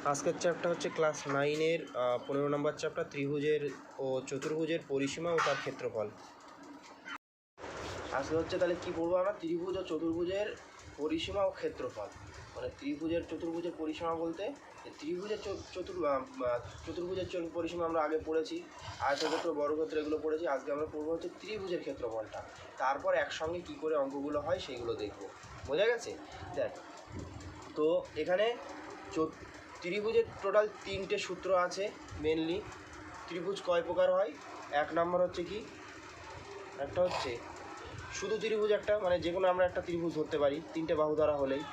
আজকের চ্যাপ্টার হচ্ছে ক্লাস 9-এর 15 নম্বর চ্যাপ্টার ত্রিভুজের ও চতুর্ভুজের পরিসীমা ও তার ক্ষেত্রফল। আজকে হচ্ছে তাহলে কি পড়বো আমরা? ত্রিভুজ ও চতুর্ভুজের পরিসীমা ও ক্ষেত্রফল। মানে ত্রিভুজের চতুর্ভুজের পরিসীমা বলতে ত্রিভুজের চতুর্ভুজের পরিসীমা আমরা আগে পড়েছি, আয়তক্ষেত্র বর্গক্ষেত্র এগুলো পড়েছি। আজকে আমরা পড়বো হচ্ছে ত্রিভুজের ক্ষেত্রফলটা, তারপর একসঙ্গে কি করে অঙ্কগুলো হয় সেগুলো দেখবো। বোঝা গেছে? দেখ, তো এখানে ত্রিভুজের টোটাল 3টে সূত্র আছে মেনলি। ত্রিভুজ কয় প্রকার হয়? 1 নম্বর হচ্ছে কি, একটা হচ্ছে শুধু ত্রিভুজ, একটা মানে যে কোনো আমরা একটা ত্রিভুজ ধরতে পারি 3টে বাহু দ্বারা হলেই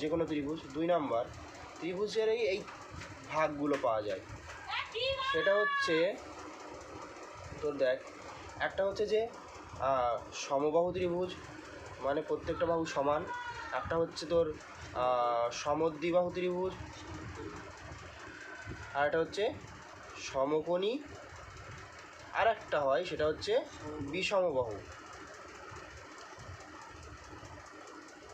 যে কোনো ত্রিভুজ। 2 নম্বর, ত্রিভুজের এই ভাগগুলো পাওয়া যায়, সেটা হচ্ছে তোর দেখ, একটা হচ্ছে যে সমবাহু ত্রিভুজ, মানে প্রত্যেকটা বাহু সমান। একটা হচ্ছে তোর সমদ্বিবাহু ত্রিভুজ, আর একটা হচ্ছে সমকোণী, আর একটা হয় সেটা হচ্ছে বিষমবাহু।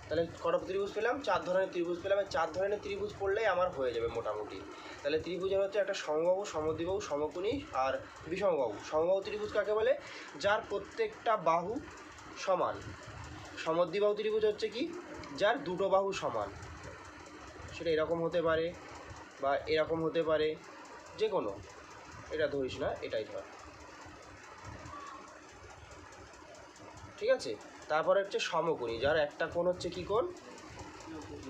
তাহলে কটা ত্রিভুজ পেলাম? 4 ধরনের ত্রিভুজ পেলাম। 4 ধরনের ত্রিভুজ পড়লেই আমার হয়ে যাবে মোটামুটি। তাহলে ত্রিভুজের হচ্ছে একটা সমবাহু, সমদ্বিবাহু, সমকোণী আর বিষমবাহু। সমবাহু ত্রিভুজ কাকে বলে? যার প্রত্যেকটা বাহু সমান। সমদ্বিবাহু ত্রিভুজ হচ্ছে কি, যার দুটো বাহু সমান। সেটা এরকম হতে পারে বা এরকম হতে পারে, যে কোনো। এটা ধরিস না, এটাই ধর, ঠিক আছে? তারপরে হচ্ছে সমকোণী, যার একটা কোণ হচ্ছে কি কোণ?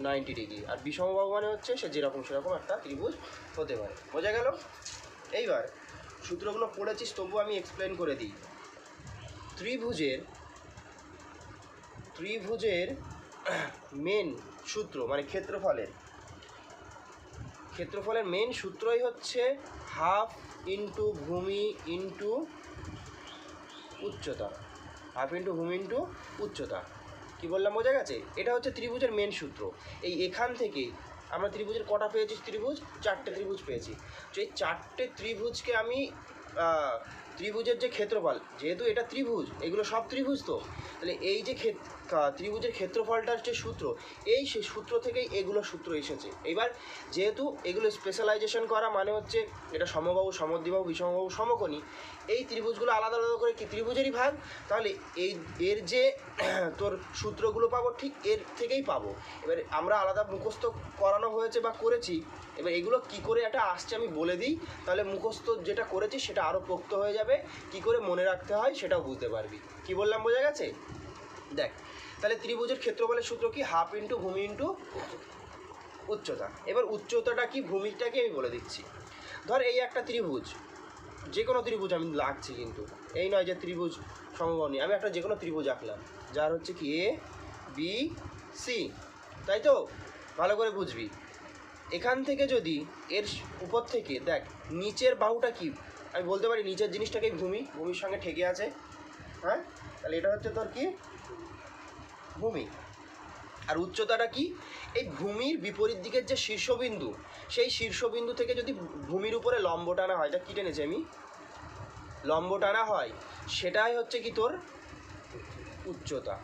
90 ডিগ্রি। আর বিষমবাহু মানে হচ্ছে সে যেরকম সেরকম একটা ত্রিভুজ হতে পারে। বোঝা গেল? এইবার সূত্রগুলো পড়েছিস, তবু আমি এক্সপ্লেন করে দিই। ত্রিভুজের মেন সূত্র মানে ক্ষেত্রফলের মেন সূত্রই হচ্ছে হাফ ইন্টু ভূমি ইন্টু উচ্চতা। হাফ ইন্টু ভূমি ইন্টু উচ্চতা। কী বললাম? বোঝা গেছে? এটা হচ্ছে ত্রিভুজের মেন সূত্র। এখান থেকে আমরা ত্রিভুজের কটা পেয়েছি? ত্রিভুজ 4টে ত্রিভুজ পেয়েছি। তো এই 4টে ত্রিভুজকে আমি ত্রিভুজের যে ক্ষেত্রফল, যেহেতু এটা ত্রিভুজ, এগুলো সব ত্রিভুজ, তো তাহলে এই যে ত্রিভুজের ক্ষেত্রফলটার যে সূত্র, সেই সূত্র থেকেই এগুলো সূত্র এসেছে। এবার যেহেতু এগুলো স্পেশালাইজেশন করা, মানে হচ্ছে এটা সমবাহু, সমদ্বিবাহু, বিষমবাহু, সমকোণী, এই ত্রিভুজগুলো আলাদা আলাদা করে কি ত্রিভুজেরই ভাগ, তাহলে এর যে তোর সূত্রগুলো পাবো ঠিক এর থেকেই পাবো। এবার আমরা আলাদা মুখস্থ করানো হয়েছে বা করেছি, এবার এগুলো কি করে এটা আসছে আমি বলে দিই, তাহলে মুখস্থ যেটা করেছি সেটা আরও পোক্ত হয়ে যাবে। কি করে মনে রাখতে হয় সেটাও বুঝতে পারবি। কি বললাম? বোঝা গেছে? দেখ, তাহলে ত্রিভুজের ক্ষেত্রফলের সূত্র কি? হাফ ইন্টু ভূমি ইন্টু উচ্চতা। এবার উচ্চতাটা কি, ভূমিটাকে আমি বলে দিচ্ছি। ধর এই একটা ত্রিভুজ, যে কোনো ত্রিভুজ আমি লাগছি, কিন্তু এই নয় যে ত্রিভুজ সমবাহু, আমি একটা যে কোনো ত্রিভুজ আঁকলাম, যার হচ্ছে কি এ বি সি, তাই তো? ভালো করে বুঝবি। এখান থেকে যদি এর উপর থেকে দেখ, নিচের বাহুটা কি, আমি বলতে পারি নিচের জিনিসটাকেই ভূমির সঙ্গে ঠেকে আছে। হ্যাঁ, তাহলে এটা হচ্ছে তোর কি ভূমি। আর উচ্চতাটা কি? এই ভূমির বিপরীত দিকের যে শীর্ষবিন্দু, সেই শীর্ষবিন্দু থেকে যদি ভূমির উপরে লম্ব টানা হয়, যা কি টেনেছি আমি, লম্ব টানা হয়, সেটাই হচ্ছে কি তোর উচ্চতা।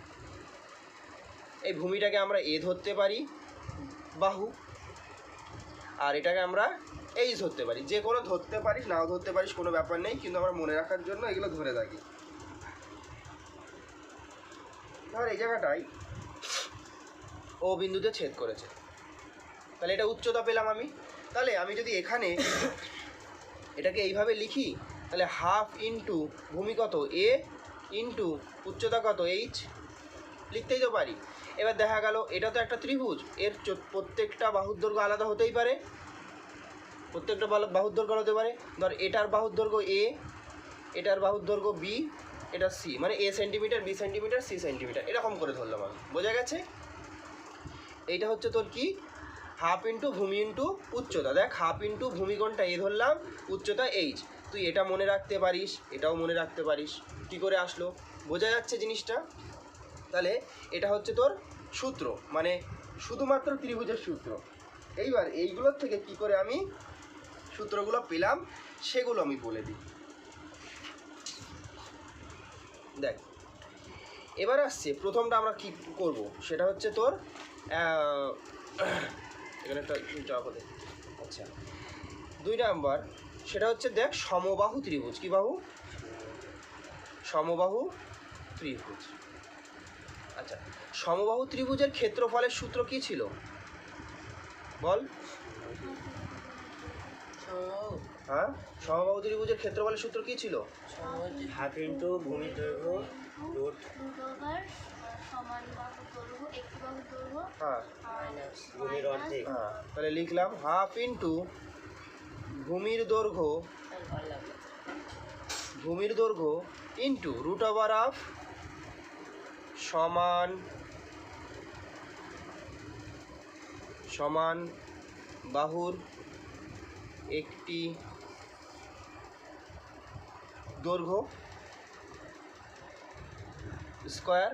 এই ভূমিটাকে আমরা এ ধরতে পারি বাহু, আর এটাকে আমরা এই ধরতে পারি। যে কোনো ধরতে পারিস, নাও ধরতে পারিস, কোনো ব্যাপার নেই, কিন্তু আমরা মনে রাখার জন্য এগুলো ধরে থাকি। ধর এই জায়গাটায় ও বিন্দুতে ছেদ করেছে, তাহলে এটা উচ্চতা পেলাম আমি। তাহলে আমি যদি এখানে এটাকে এইভাবে লিখি, তাহলে হাফ ইন্টু ভূমি কত এ ইন্টু উচ্চতা কত এইচ, লিখতেই তো পারি। এবার দেখা গেল এটা তো একটা ত্রিভুজ, এর প্রত্যেকটা বাহুর দৈর্ঘ্য আলাদা হতেই পারে, প্রত্যেকটা বাহুর দৈর্ঘ্য হতে পারে। ধর এটার বাহুর দৈর্ঘ্য এ, এটার বাহুর দৈর্ঘ্য বি, এটা সি, মানে A centimetre, B centimetre, C centimetre, এরকম করে ধরলাম আমি। বোঝা গেছে? এইটা হচ্ছে তোর কি হাফ ইন্টু ভূমি ইন্টু উচ্চতা। দেখ, হাফ ইন্টু ভূমি কোণটা এ ধরলাম, উচ্চতা এইচ। তুই এটা মনে রাখতে পারিস, এটাও মনে রাখতে পারিস। কী করে আসলো? বোঝা যাচ্ছে জিনিসটা? তাহলে এটা হচ্ছে তোর সূত্র, মানে শুধুমাত্র ত্রিভুজের সূত্র। এইবার এইগুলোর থেকে কি করে আমি সূত্রগুলো পেলাম সেগুলো আমি বলে দিই। দেখ, এবার আসছে প্রথমটা আমরা কি করব, সেটা হচ্ছে তোর এখানে একটা জবাব হবে। আচ্ছা 2 নাম্বার, সেটা হচ্ছে দেখ সমবাহু ত্রিভুজ। কি বাহু? সমবাহু ত্রিভুজ। আচ্ছা সমবাহু ত্রিভুজের ক্ষেত্রফলের সূত্র কি ছিল বল? হ্যাঁ, সমবাহু ত্রিভুজের ক্ষেত্রফলের সূত্র কি ছিল? হাফ ইন্টু ভূমির দৈর্ঘ্য রুট হ্যাঁ ভূমির অর্ধেক। হ্যাঁ, তাহলে লিখলাম হাফ ইন্টু ভূমির দৈর্ঘ্য ইন্টু রুট ওভার অফ সমান বাহুর একটি দৈর্ঘ্য স্কোয়ার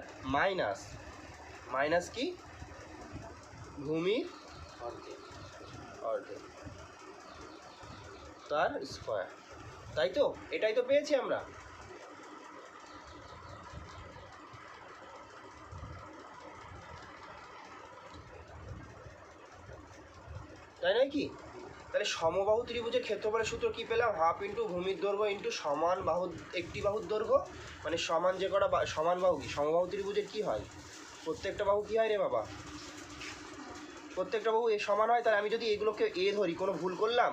মাইনাস কি ভূমির অর্ধেক তার স্কোয়ার। তাই তো, এটাই তো পেয়েছি আমরা। তাই নয় কি? তাহলে সমবাহু ত্রিভুজের ক্ষেত্রফলের সূত্র কি পেলাম? হাফ ইন্টু ভূমির দৈর্ঘ্য ইন্টু সমান বাহু একটি বাহুর দৈর্ঘ্য, মানে সমান যে কটা সমান বাহু কি সমবাহু ত্রিভুজের কি হয়? প্রত্যেকটা বাহু কি হয় রে বাবা? প্রত্যেকটা বাহু এ সমান হয়। তাহলে আমি যদি এগুলোকে এ ধরি, কোনো ভুল করলাম?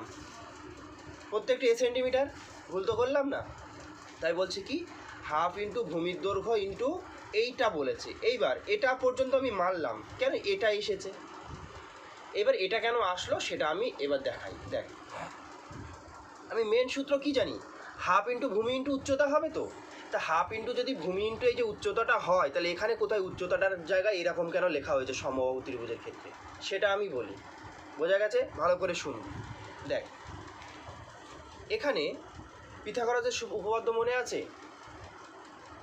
প্রত্যেকটা এ সেন্টিমিটার, ভুল তো করলাম না। তাই বলছি কি হাফ ইন্টু ভূমির দৈর্ঘ্য ইন্টু এইটা বলেছে। এইবার এটা পর্যন্ত আমি মানলাম, কেন এটা এসেছে। এবার এটা কেন আসলো সেটা আমি এবার দেখাই। দেখ আমি মেন সূত্র কি জানি, হাফ ইন্টু ভূমি ইন্টু উচ্চতা হবে তো। তা হাফ ইন্টু যদি ভূমি ইন্টু এই যে উচ্চতাটা হয়, তাহলে এখানে কোথায় উচ্চতাটার জায়গায় এরকম কেন লেখা হয়েছে সমবাহু ত্রিভুজের ক্ষেত্রে, সেটা আমি বলি। বোঝা গেছে? ভালো করে শুন। দেখ এখানে পিথাগোরাসের উপপাদ্য মনে আছে?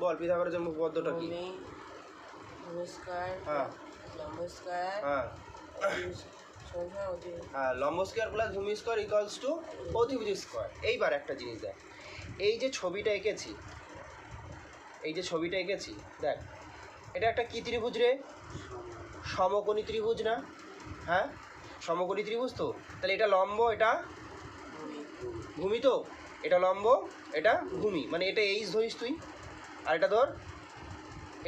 বল পিথাগোরাসের উপপাদ্যটা কি? হ্যাঁ হ্যাঁ হ্যাঁ, লম্ব স্কোয়ার প্লাস ভূমি স্কোয়ার ইকুয়ালস টু অতিভুজ স্কোয়ার। এইবার একটা জিনিস দেখ, এই যে ছবিটা এঁকেছি দেখ, এটা একটা কী ত্রিভুজ রে? সমকোণী ত্রিভুজ না? হ্যাঁ সমকোণী ত্রিভুজ তো। তাহলে এটা লম্ব, এটা ভূমি তো। এটা লম্ব, এটা ভূমি, মানে এটা এইচ ধরিস তুই, আর এটা ধর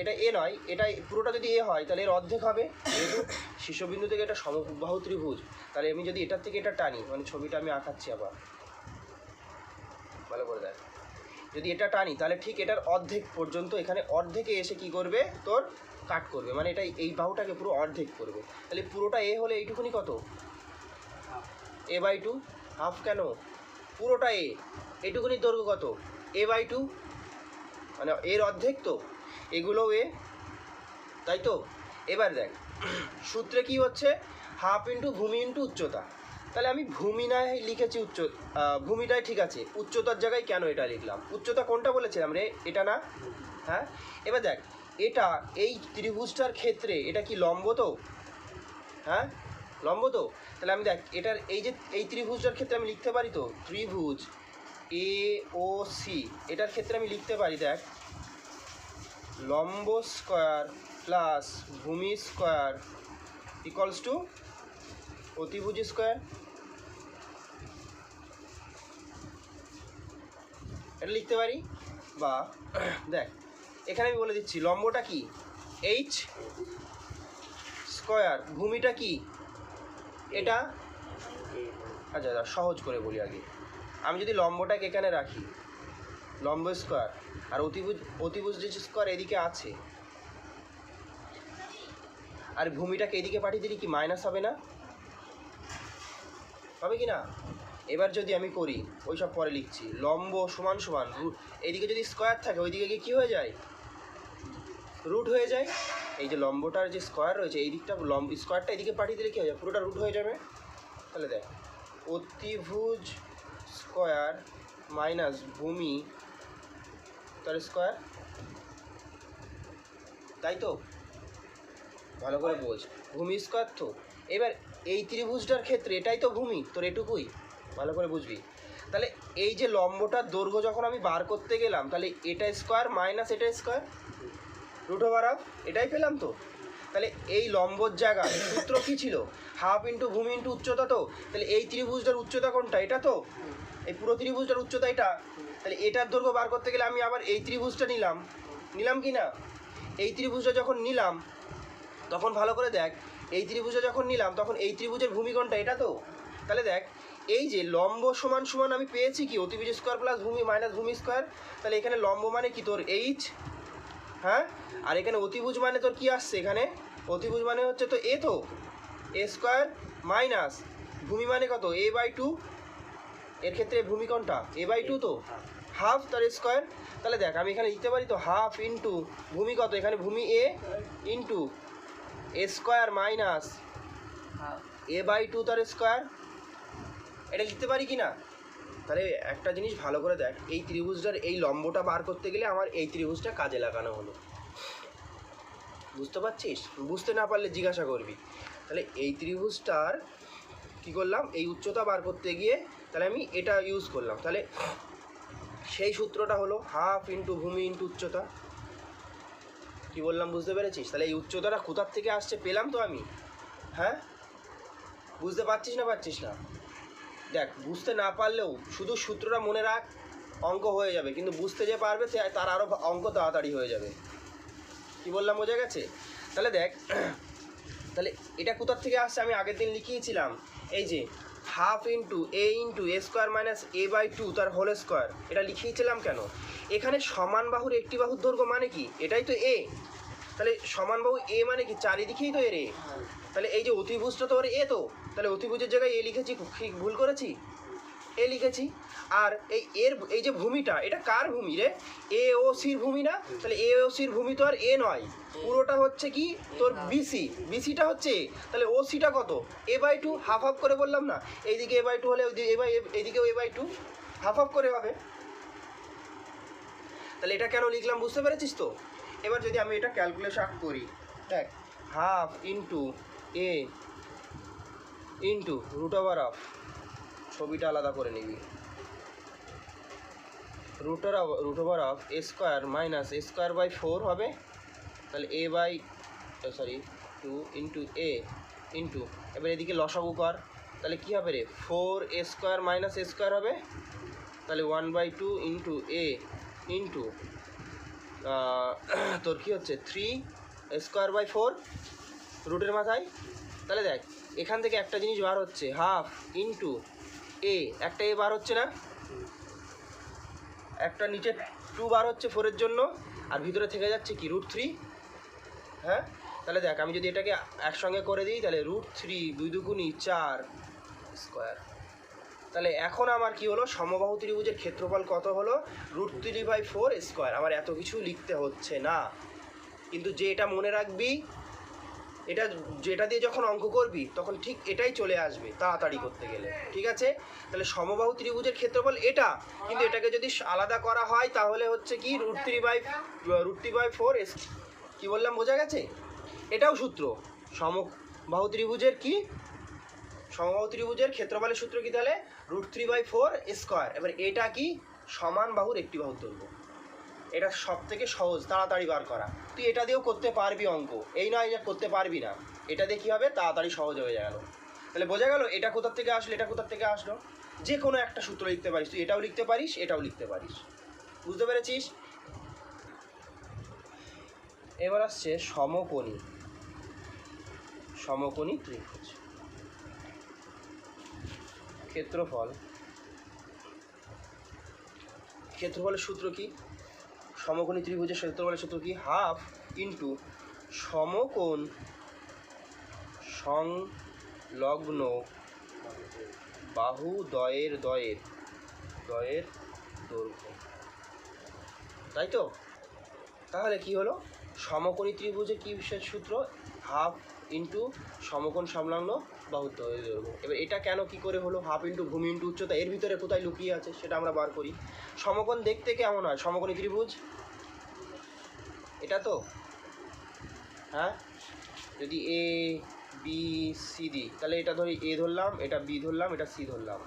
এটা এ নয়, এটা পুরোটা যদি এ হয় তাহলে এর অর্ধেক হবে। যেহেতু শীর্ষবিন্দু থেকে এটা সমবাহু ত্রিভুজ, তাহলে আমি যদি এটার থেকে এটা টানি, মানে ছবিটা আমি আঁকাচ্ছি আবার ভালো করে দেখ, যদি এটা টানি তাহলে ঠিক এটার অর্ধেক পর্যন্ত, এখানে অর্ধেকে এসে কি করবে তোর কাট করবে, মানে এটা এই বাহুটাকে পুরো অর্ধেক করবে। তাহলে পুরোটা এ হলে এইটুকুনি কত? a/2। হাফ কেন? পুরোটা এ, এইটুকুনি দৈর্ঘ্য কত? a/2, মানে এর অর্ধেক তো। এগুলোও এ, তাই তো। এবার দেখ সূত্রে কি হচ্ছে, হাফ ইন্টু ভূমি ইন্টু উচ্চতা। তাহলে আমি ভূমি নয় লিখেছি, ভূমিটাই ঠিক আছে, উচ্চতার জায়গায় কেন এটা লিখলাম? উচ্চতা কোনটা বলেছিলাম রে? এটা না? হ্যাঁ এবার দেখ এটা এই ত্রিভুজটার ক্ষেত্রে এটা কি লম্ব তো? হ্যাঁ লম্ব তো। তাহলে আমি দেখ এটার এই ত্রিভুজটার ক্ষেত্রে আমি লিখতে পারি তো, ত্রিভুজ AOC এটার ক্ষেত্রে আমি লিখতে পারি, দেখ লম্ব স্কোয়ার প্লাস ভূমি স্কোয়ার ইকুয়ালস টু অতিভুজ স্কোয়ার। এটা লিখতে পারি। বা দেখ এখানে আমি বলে দিচ্ছি লম্বটা কি এইচ স্কোয়ার, ভূমিটা কি এটা। আচ্ছা সহজ করে বলি আগে, আমি যদি লম্বটাকে এখানে রাখি লম্ব স্কোয়ার, আর অতিভুজ যে স্কোয়ার এদিকে আছে, আর ভূমিটাকে এদিকে পাঠিয়ে দিলে কি মাইনাস হবে না? হবে কি না? এবার যদি আমি করি, ওই সব পরে লিখছি, লম্ব সমান সমান এইদিকে যদি স্কোয়ার থাকে ওইদিকে গিয়ে কী হয়ে যায়? রুট হয়ে যায়। এই যে লম্বটার যে স্কোয়ার রয়েছে এই দিকটা স্কোয়ারটা এদিকে পাঠিয়ে দিলে কী হয়ে যায়? পুরোটা রুট হয়ে যাবে। তাহলে দেখ অতিভুজ স্কোয়ার মাইনাস ভূমি তার স্কোয়ার, তাই তো। ভালো করে বোঝ, ভূমি স্কোয়ার তো। এবার এই ত্রিভুজটার ক্ষেত্রে এটাই তো ভূমি, তোর এটুকুই ভালো করে বুঝবি। তাহলে এই যে লম্বটার দৈর্ঘ্য যখন আমি বার করতে গেলাম, তাহলে এটা স্কোয়ার মাইনাস এটা স্কোয়ার রুট ওভার অফ এটাই পেলাম তো। তাহলে এই লম্বর জায়গায় সূত্র কী ছিল? হাফ ইন্টু ভূমি ইন্টু উচ্চতা। তো তাহলে এই ত্রিভুজটার উচ্চতা কোনটা? এটা তো এই পুরো ত্রিভুজটার উচ্চতা এটা। তাহলে এটার দৈর্ঘ্য বার করতে গেলে আমি আবার এই ত্রিভুজটা নিলাম কি না? এই ত্রিভুজটা যখন নিলাম তখন ভালো করে দেখ, এই ত্রিভুজটা যখন নিলাম তখন এই ত্রিভুজের ভূমি কোনটা? এটা তো। তাহলে দেখ, এই যে লম্ব সমান সমান আমি পেয়েছি কি অতিভুজ স্কোয়ার প্লাস ভূমি মাইনাস ভূমি স্কোয়ার। তাহলে এখানে লম্ব মানে কি তোর এইচ, হ্যাঁ, আর এখানে অতিভুজ মানে তোর কি আসছে? এখানে অতিভুজ মানে হচ্ছে তো এ, তো এ স্কোয়ার মাইনাস ভূমি মানে কত? A/2। এর ক্ষেত্রে ভূমি কোনটা? A/2 তো, হাফ তার স্কোয়ার। তাহলে দেখ আমি এখানে লিখতে পারি তো হাফ ইন্টু ভূমি কত? এখানে ভূমি A into A square minus A/2 তার স্কোয়ার। এটা লিখতে পারি কি না? তাহলে একটা জিনিস ভালো করে দেখ, এই ত্রিভুজটার এই লম্বটা বার করতে গেলে আমার এই ত্রিভুজটা কাজে লাগানো হলো। বুঝতে পারছিস? বুঝতে না পারলে জিজ্ঞাসা করবি। তাহলে এই ত্রিভুজটার কী করলাম? এই উচ্চতা বার করতে গিয়ে তাহলে আমি এটা ইউজ করলাম। তাহলে সেই সূত্রটা হলো হাফ ইন্টু ভূমি ইন্টু উচ্চতা। কী বললাম বুঝতে পেরেছিস? তাহলে এই উচ্চতাটা কোথার থেকে আসছে পেলাম তো আমি, হ্যাঁ? বুঝতে পারছিস না দেখ, বুঝতে না পারলেও শুধু সূত্রটা মনে রাখ, অঙ্ক হয়ে যাবে। কিন্তু বুঝতে যে পারবে তার আরও অঙ্ক তাড়াতাড়ি হয়ে যাবে। কি বললাম বোঝা গেছে? তাহলে দেখ, তাহলে এটা কোথার থেকে আসছে আমি আগের দিন লিখিয়েছিলাম, এই যে half into A square minus A/2 তার হোল স্কোয়ার। এটা লিখিয়েছিলাম কেন? এখানে সমান বাহুর একটি বাহুর দৈর্ঘ্য মানে কি? এটাই তো A। তাহলে সমান বাহু A মানে কি? চারিদিকেই তো এর A। তাহলে এই যে অতিভুজটা তো ওর A তো, তাহলে অতিভুজের জায়গায় A লিখেছি, ভুল করেছি? A লিখেছি। আর এই যে ভূমিটা, এটা কার ভূমি রে? AOCর ভূমি না? তাহলে AOCর ভূমি তো আর A নয়, পুরোটা হচ্ছে কি তোর BCটা হচ্ছে A। তাহলে OCটা কত? A/2, হাফ হাফ করে বললাম না? এইদিকে A/2 হলে এইদিকেও A/2, হাফ হাফ করে হবে। তাহলে এটা কেন লিখলাম বুঝতে পেরেছিস তো? এবার যদি আমি এটা ক্যালকুলেশন করি, দেখ হাফ ইন্টু A ইন্টু √, ছবিটা আলাদা করে নিবি, √, A square minus A square by 4 হবে। তাহলে A/2 ইন্টু A ইন্টু, এবার এদিকে লসাগু কর, তাহলে কী হবে রে? 4A square minus A square হবে। তাহলে 1/2 ইন্টু A ইন্টু তোর কী হচ্ছে 3A স্কোয়ার বাই 4 রুটের মাথায়। তাহলে দেখ এখান থেকে একটা জিনিস বার হচ্ছে, হাফ ইন্টু A, একটা A বার হচ্ছে না, একটা নিচে 2 বার হচ্ছে 4-এর জন্য, আর ভিতরে থেকে যাচ্ছে কি √3, হ্যাঁ? তাহলে দেখ আমি যদি এটাকে একসঙ্গে করে দিই, তাহলে √3 2 দুগুণি 4 স্কোয়ার। তাহলে এখন আমার কি হলো? সমবাহু ত্রিভুজের ক্ষেত্রফল কত হলো? √3/4 স্কোয়ার। আমার এত কিছু লিখতে হচ্ছে না, কিন্তু যে এটা মনে রাখবি, এটা যেটা দিয়ে যখন অঙ্ক করবি তখন ঠিক এটাই চলে আসবে তাড়াতাড়ি করতে গেলে, ঠিক আছে? তাহলে সমবাহু ত্রিভুজের ক্ষেত্রফল এটা, কিন্তু এটাকে যদি আলাদা করা হয় তাহলে হচ্ছে কি √3/4। কি বললাম বোঝা গেছে? এটাও সূত্র সমবাহু ত্রিভুজের। কি সমবাহু ত্রিভুজের ক্ষেত্রফলের সূত্র কি তাহলে? √3/4 স্কোয়ার। এবার এটা কি? সমান বাহুর একটি বাহুর দৈর্ঘ্য। এটা সব থেকে সহজ, তাড়াতাড়ি বার করা। তুই এটা দিয়েও করতে পারবি অঙ্ক, এই নয় যে করতে পারবি না। এটা দিয়ে কী হবে? তাড়াতাড়ি সহজ হয়ে গেল। তাহলে বোঝা গেল এটা কোথার থেকে আসলো, এটা কোথার থেকে আসলো। যে কোনো একটা সূত্র লিখতে পারিস, তুই এটাও লিখতে পারিস, এটাও লিখতে পারিস। বুঝতে পেরেছিস? এবার আসছে সমকোণী ত্রিভুজ ক্ষেত্রফলের সূত্র কি? সমকোণী ত্রিভুজের ক্ষেত্রফলের সূত্র কি? হাফ ইন্টু সমকোণ সংলগ্ন বাহু দ্বয়ের দৈর্ঘ্য। তাই তো? তাহলে কি হলো? সমকোণী ত্রিভুজের কি বিশেষ সূত্র? হাফ ইন্টু সমকোণ সংলগ্ন বাহু দ্বয়ের দৈর্ঘ্য। এবার এটা কেন কি করে হলো? হাফ ইন্টু ভূমি ইন্টু উচ্চতা, এর ভিতরে কোথায় লুকিয়ে আছে সেটা আমরা বার করি। সমকোণ দেখতে কেমন হয় সমকোণী ত্রিভুজ? এটা তো, হ্যাঁ, যদি A, B, C, D, তাহলে এটা ধরি A ধরলাম, এটা B ধরলাম, এটা C ধরলাম।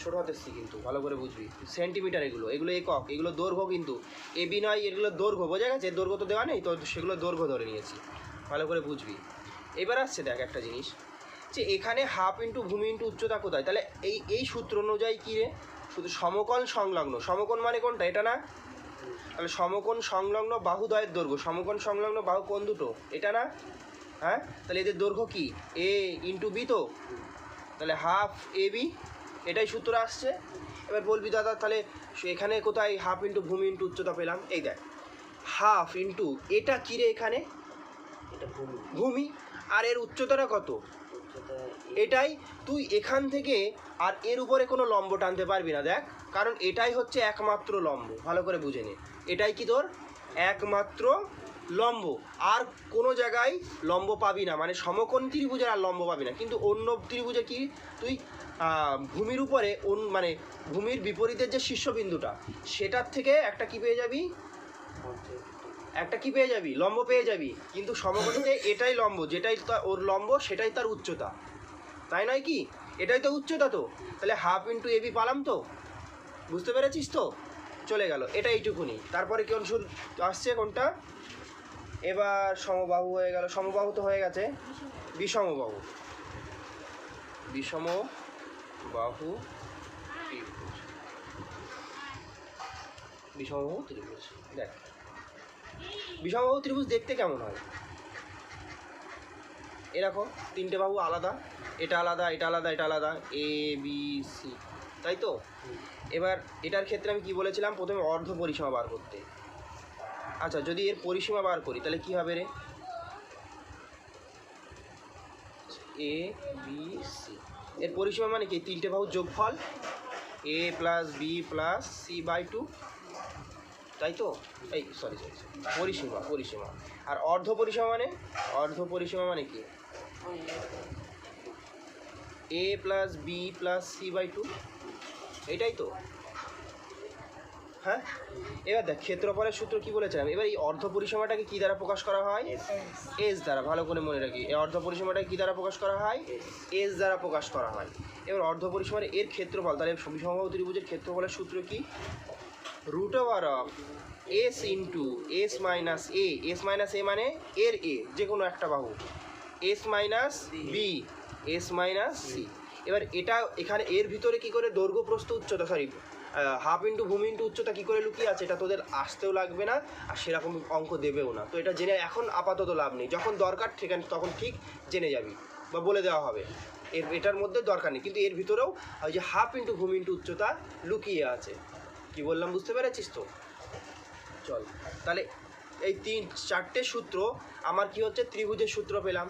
ছোটো হাতের সি কিন্তু ভালো করে বুঝবি, সেন্টিমিটার এগুলো একক, এগুলো দৈর্ঘ্য কিন্তু এবি নয়, এগুলো দৈর্ঘ্য, বোঝা গেছে? দৈর্ঘ্য তো দেওয়া নেই তো, সেগুলো দৈর্ঘ্য ধরে নিয়েছি, ভালো করে বুঝবি। এবার আসছে দেখ একটা জিনিস, যে এখানে হাফ ইন্টু ভূমি ইন্টু উচ্চতা কোথায়, তাহলে এই সূত্র অনুযায়ী কী রে, শুধু সমকোণ সংলগ্ন, সমকোণ মানে কোনটা, এটা না? তাহলে সমকোণ সংলগ্ন বাহুদ্বয়ের দৈর্ঘ্য, সমকোণ সংলগ্ন বাহু কোণ দুটো, এটা না? হ্যাঁ, তাহলে এদের দৈর্ঘ্য কি এ ইন্টু বি, তো তাহলে হাফ এ বি, এটাই সূত্র আসছে। এবার বলবি দাদা তাহলে এখানে কোথায় হাফ ইন্টু ভূমি ইন্টু উচ্চতা পেলাম? এই দেখ, হাফ ইন্টু এটা কী রে, এখানে এটা ভূমি, ভূমি, আর এর উচ্চতাটা কত, উচ্চতা এটাই। তুই এখান থেকে আর এর উপরে কোনো লম্ব টানতে পারবি না, দেখ, কারণ এটাই হচ্ছে একমাত্র লম্ব, ভালো করে বুঝে নে, এটাই কি তোর একমাত্র লম্ব, আর কোনো জায়গায় লম্ব পাবি না, মানে সমকোণ ত্রিভুজের আর লম্ব পাবি না। কিন্তু অন্য ত্রিভুজে কি তুই ভূমির উপরে মানে ভূমির বিপরীতের যে শীর্ষবিন্দুটা, সেটার থেকে একটা কি পেয়ে যাবি, একটা কি পেয়ে যাবি, লম্ব পেয়ে যাবি। কিন্তু সমকোণীতে এটাই লম্ব, যেটাই ওর লম্ব সেটাই তার উচ্চতা, তাই নয় কি? এটাই তো উচ্চতা, তো তাহলে হাফ ইন্টু এবি পালাম, তো বুঝতে পেরেছিস তো? চলে গেল, এটা এইটুকুনি। তারপরে কোন সুর আসছে, কোনটা? এবার সমবাহু হয়ে গেল, সমবাহু তো হয়ে গেছে, বিষমবাহু, বিষমবাহু ত্রিভুজ, বিষমবাহু ত্রিভুজ। দেখ বিষমবাহু ত্রিভুজ দেখতে কেমন হয়, এরকম তিনটে বাহু আলাদা, এটা আলাদা, এটা আলাদা, এটা আলাদা, এ বি সি, তাই তো? এবার এটার ক্ষেত্রে আমি কি বলেছিলাম, প্রথমে অর্ধ পরিসীমা বার করতে। আচ্ছা, যদি এর পরিসীমা বার করি তাহলে কি হবে রে, এ বি সি, এর পরিসীমা মানে কি, তিনটে বাহুর যোগফল, A plus B plus C by 2, তাই তো? এই সরি, পরিসীমা। আর অর্ধ পরিসীমা মানে কি, A plus B plus C by 2, এটাই তো? হ্যাঁ, এবার দেখ ক্ষেত্রফলের সূত্র কি বলেছিলাম। এবার এই অর্ধ পরিসীমাটাকে কী দ্বারা প্রকাশ করা হয়, এস দ্বারা, ভালো করে মনে রাখি। এই অর্ধ পরিসীমাটাকে কী দ্বারা প্রকাশ করা হয়, এস দ্বারা প্রকাশ করা হয়। এবার অর্ধ পরিসীমার এর ক্ষেত্রফল, তাহলে সমবাহু ত্রিভুজের ক্ষেত্রফলের সূত্র কি, root over of S into S minus A, S minus A মানে এর এ, যে কোনো একটা বাহু, S minus B, S minus C. এবার এটা এখানে এর ভিতরে কি করে দৈর্ঘ্য প্রস্থ উচ্চতা, সরি হাফ ইন্টু ভূমি ইন্টু উচ্চতা কী করে লুকিয়ে আছে, এটা তোদের আসতেও লাগবে না, আর সেরকম অঙ্ক দেবেও না। তো এটা জেনে এখন আপাতত লাভ নেই, যখন দরকার তখন ঠিক জেনে যাবি বা বলে দেওয়া হবে, এটার মধ্যে দরকার নেই। কিন্তু এর ভিতরেও ওই যে হাফ ইন্টু ভূমি ইন্টু উচ্চতা লুকিয়ে আছে, কি বললাম বুঝতে পেরেছিস তো? চল তাহলে এই চারটে সূত্র আমার কি হচ্ছে, ত্রিভুজের সূত্র পেলাম।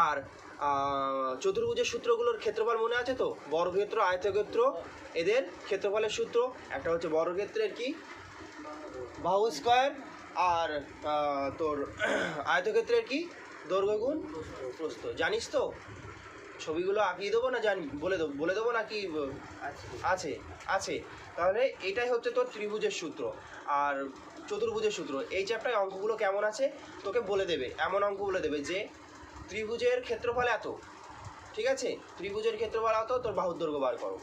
আর চতুর্ভুজের সূত্রগুলোর ক্ষেত্রফল মনে আছে তো, বর্গক্ষেত্র, আয়তক্ষেত্র, এদের ক্ষেত্রফলের সূত্র একটা হচ্ছে বর্গক্ষেত্রের কি, বাহু স্কয়ার, আর তোর আয়তক্ষেত্রের কি, দৈর্ঘ্য গুণ প্রস্থ। জানিস তো? ছবিগুলো আঁকিয়ে দেবো না, বলে দেবো না কি আছে? তাহলে এটাই হচ্ছে তোর ত্রিভুজের সূত্র আর চতুর্ভুজের সূত্র। এই চ্যাপ্টারে অঙ্কগুলো কেমন আছে তোকে বলে দেবে, এমন অঙ্ক বলে দেবে যে ত্রিভুজের ক্ষেত্রফল এত, ঠিক আছে, ত্রিভুজের ক্ষেত্রফল এত, তোর বাহুর দৈর্ঘ্য বার করো,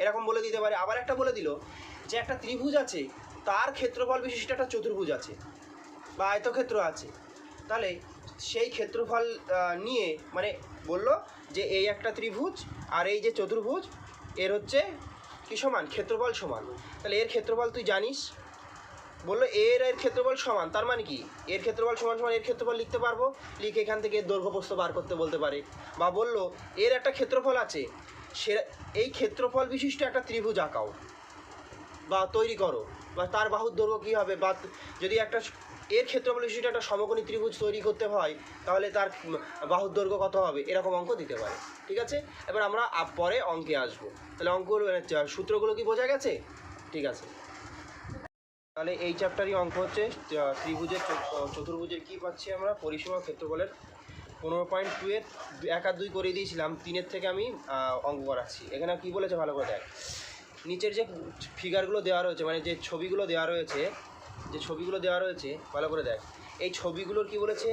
এরকম বলে দিতে পারে। আবার একটা বলে দিল যে একটা ত্রিভুজ আছে, তার ক্ষেত্রফল বিশিষ্ট একটা চতুর্ভুজ আছে বা আয়তক্ষেত্র আছে, তাহলে সেই ক্ষেত্রফল নিয়ে মানে বলল যে এই একটা ত্রিভুজ আর এই যে চতুর্ভুজ, এর হচ্ছে কি সমান, ক্ষেত্রফল সমান। তাহলে এর ক্ষেত্রফল তুই জানিস, বললো এর ক্ষেত্রফল সমান, তার মানে কি এর ক্ষেত্রফল সমান সমান এর ক্ষেত্রফল লিখতে পারবো, লিখে এখান থেকে দৈর্ঘ্য প্রস্থ বার করতে বলতে পারে। বা বললো এর একটা ক্ষেত্রফল আছে, সে এই ক্ষেত্রফল বিশিষ্ট একটা ত্রিভুজ আঁকাও বা তৈরি করো, বা তার বাহুর দৈর্ঘ্য কী হবে, বা যদি একটা এর ক্ষেত্রফল বিশিষ্ট একটা সমকোণী ত্রিভুজ তৈরি করতে হয় তাহলে তার বাহুর দৈর্ঘ্য কত হবে, এরকম অঙ্ক দিতে পারে। ঠিক আছে, এবার আমরা পরে অঙ্কে আসবো। তাহলে অঙ্কগুলো সূত্রগুলো কি বোঝা গেছে? ঠিক আছে, তাহলে এই চ্যাপ্টারই অঙ্ক হচ্ছে ত্রিভুজের চতুর্ভুজের কী পাচ্ছি আমরা, পরিসীমা ক্ষেত্রফলের 15.2 এর 1 আর 2 করে দিয়েছিলাম, 3-এর থেকে আমি অঙ্ক করাচ্ছি। এখানে কী বলেছে ভালো করে দেখ, নিচের যে ফিগারগুলো দেওয়া রয়েছে, মানে যে ছবিগুলো দেওয়া রয়েছে ভালো করে দেখ, এই ছবিগুলোর কি বলেছে,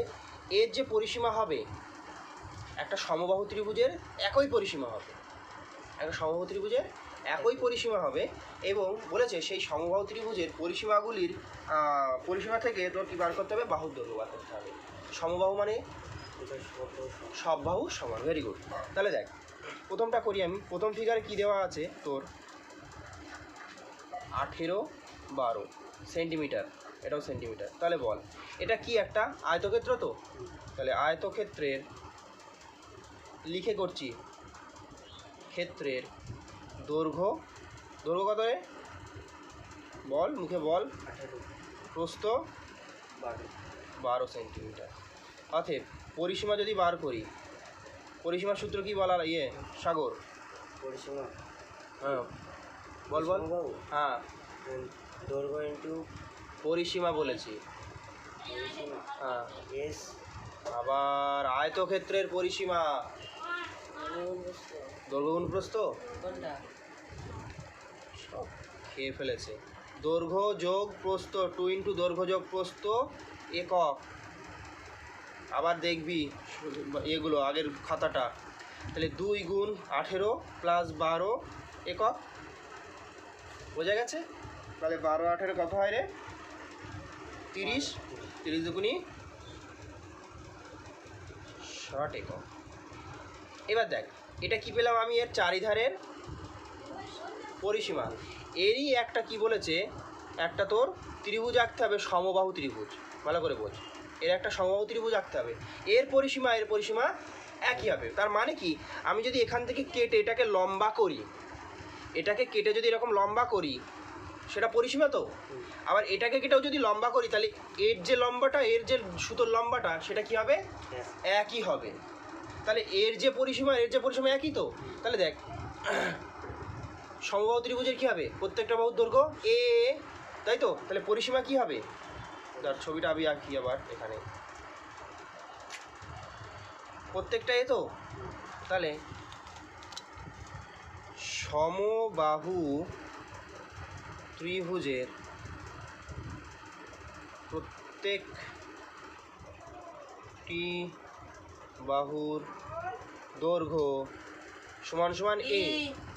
এর যে পরিসীমা হবে একটা সমবাহু ত্রিভুজের একই পরিসীমা হবে, একটা সমবাহু ত্রিভুজের একই পরিসীমা হবে এবং বলেছে সেই সমবাহু ত্রিভুজের পরিসীমাগুলির পরিসীমা থেকে তোর কী বার করতে হবে, বাহুর দৈর্ঘ্য বার করতে হবে। সমবাহু মানে এটা সব বাহু সমান, ভেরি গুড। তাহলে দেখ প্রথমটা করি আমি। প্রথম ফিগারে কী দেওয়া আছে তোর 18-12 সেন্টিমিটার, এটাও সেন্টিমিটার। তাহলে বল এটা কি একটা আয়তক্ষেত্র তো, তাহলে আয়তক্ষেত্রের লিখে করছি ক্ষেত্রের দৈর্ঘ্য, দৈর্ঘ্য কত রে বল, মুখে বল। 18 প্রস্থ 12 সেন্টিমিটার। অতএব পরিসীমা যদি বার করি, পরিসীমার সূত্র কি বলা সাগর? পরিসীমা হ্যাঁ বল বল। সমবাহু হ্যাঁ দৈর্ঘ্য ইন্টু পরিসীমা বলেছি। পরিসীমা হ্যাঁ এস আবার আয়তক্ষেত্রের পরিসীমা দৈর্ঘ্য গুণ প্রস্থ সব খেয়ে ফেলেছে। দৈর্ঘ্য যোগ প্রস্থ 2 ইন্টু দৈর্ঘ্য যোগ প্রস্থ একক। আবার দেখবি এগুলো আগের খাতাটা, তাহলে 2 গুণ 18 প্লাস 12 একক, বোঝা গেছে? তাহলে 12-18 কত হয় রে? 30, 30 দুগুণি 60 একক। এবার দেখ এটা কি পেলাম আমি, এর চারিধারের পরিসীমা। এরই একটা কি বলেছে, একটা তোর ত্রিভুজ আঁকতে হবে, সমবাহু ত্রিভুজ, ভালো করে বোঝ। এর একটা সমবাহু ত্রিভুজ আঁকতে হবে, এর পরিসীমা একই হবে। তার মানে কি, আমি যদি এখান থেকে কেটে এটাকে লম্বা করি, এটাকে কেটে যদি এরকম লম্বা করি সেটা পরিসীমা তো। আবার এটাকে কেটেও যদি লম্বা করি তাহলে এর যে লম্বাটা, এর যে সুতোর লম্বাটা সেটা কি হবে, একই হবে। তাহলে এর যে পরিসীমা একই তো। তাহলে দেখ সমবাহু ত্রিভুজের কী হবে, প্রত্যেকটা বাহুর দৈর্ঘ্য এ, তাই তো। তাহলে পরিসীমা কি হবে, তার ছবিটা আমি আঁকি আবার এখানে, প্রত্যেকটা এ তো। তাহলে সমবাহু ত্রিভুজের প্রত্যেকটি বাহুর দৈর্ঘ্য সমান সমান এ,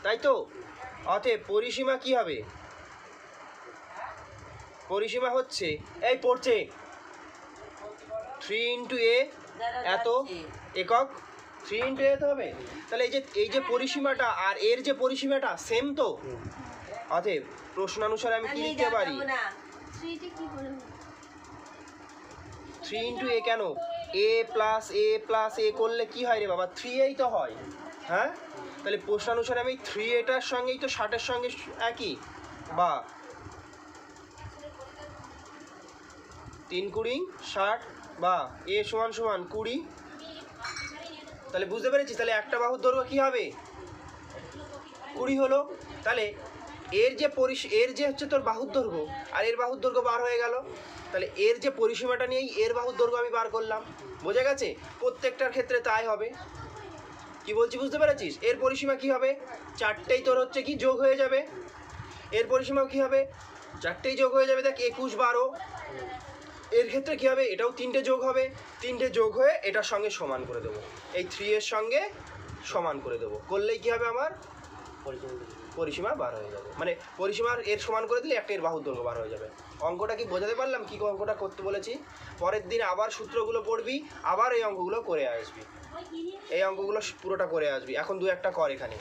তাই তো। অতএব পরিসীমা কি হবে, পরিসীমা হচ্ছে এই পড়ছে 3 ইন্টু এ এত একক, 3 ইন্টু এ তো হবে। তাহলে এই যে পরিসীমাটা আর এর যে পরিসীমাটা সেম তো। অতএব প্রশ্নানুসারে আমি কি লিখতে পারি, 3 ইন্টু এ কেন, এ প্লাস এ করলে কি হয় রে বাবা, 3 তো হয়। হ্যাঁ, তাহলে প্রশ্নানুসারে আমি 3 এটার সঙ্গেই তো 60-এর সঙ্গে একই, বা 3 কুড়ি 60 বা এ সমান সমান 20। তাহলে বুঝতে পেরেছিস, তাহলে একটা বাহুর দৈর্ঘ্য কী হবে, 20 হলো। তাহলে এর যে হচ্ছে তোর বাহুর দৈর্ঘ্য আর এর বাহুর দৈর্ঘ্য বার হয়ে গেল। তাহলে এর যে পরিসীমাটা নিয়েই এর বাহুর দৈর্ঘ্য আমি বার করলাম, বোঝা গেছে? প্রত্যেকটার ক্ষেত্রে তাই হবে। কি বলছি বুঝতে পেরেছিস? এর পরিসীমা কি হবে, 4টেই তোর হচ্ছে কি যোগ হয়ে যাবে। এর পরিসীমাও কি হবে, 4টেই যোগ হয়ে যাবে। দেখ 21, 12। এর ক্ষেত্রে কি হবে, এটাও 3টে যোগ হবে, 3টে যোগ হয়ে এটার সঙ্গে সমান করে দেবো, এই 3 এর সঙ্গে সমান করে দেবো। করলেই কি হবে, আমার পরিসীমা বার হয়ে যাবে। মানে পরিসীমার এর সমান করে দিলে একটা এর বাহুর দৈর্ঘ্য বার হয়ে যাবে। অঙ্কটা কি বোঝাতে পারলাম, কি অঙ্কটা করতে বলেছি? পরের দিন আবার সূত্রগুলো পড়বি, আবার এই অঙ্কগুলো করে আসবি, এই অঙ্কগুলো পুরোটা করে আসবি। এখন 2-1টা কর এখানে।